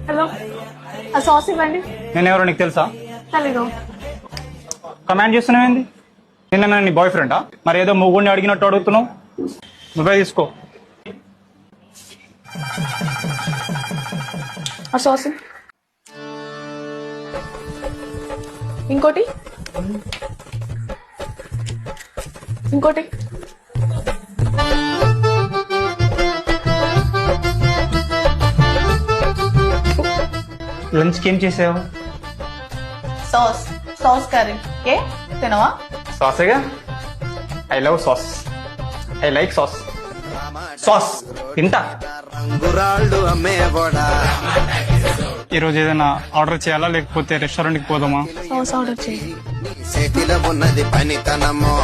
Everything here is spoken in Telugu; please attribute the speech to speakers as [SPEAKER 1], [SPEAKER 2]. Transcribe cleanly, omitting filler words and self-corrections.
[SPEAKER 1] హలో, ఆ సాస్ ఇవ్వండి.
[SPEAKER 2] నేనెవరో నీకు తెలుసా?
[SPEAKER 1] తెలీదు.
[SPEAKER 2] కమాండ్ చేస్తున్నావేంది? నిన్న నీ బాయ్ ఫ్రెండా? మరి ఏదో మొగుడిని అడిగినట్టు అడుగుతున్నావు. నువ్వే తీసుకో.
[SPEAKER 1] ఆ సాస్ ఇంకోటి ఇంకోటి.
[SPEAKER 2] లంచ్కి ఏం చేసావు?
[SPEAKER 1] Sauce sauce curry. ఏ తినవా?
[SPEAKER 2] సాసేగా. I love sauce. I like sauce. Sauce తింటా. ఈరోజు ఏదైనా ఆర్డర్ చేయాలా లేకపోతే రెస్టారెంట్కి పోదామా?
[SPEAKER 1] సాస్ ఆర్డర్ చేయి.
[SPEAKER 3] ఉన్నది పనితనము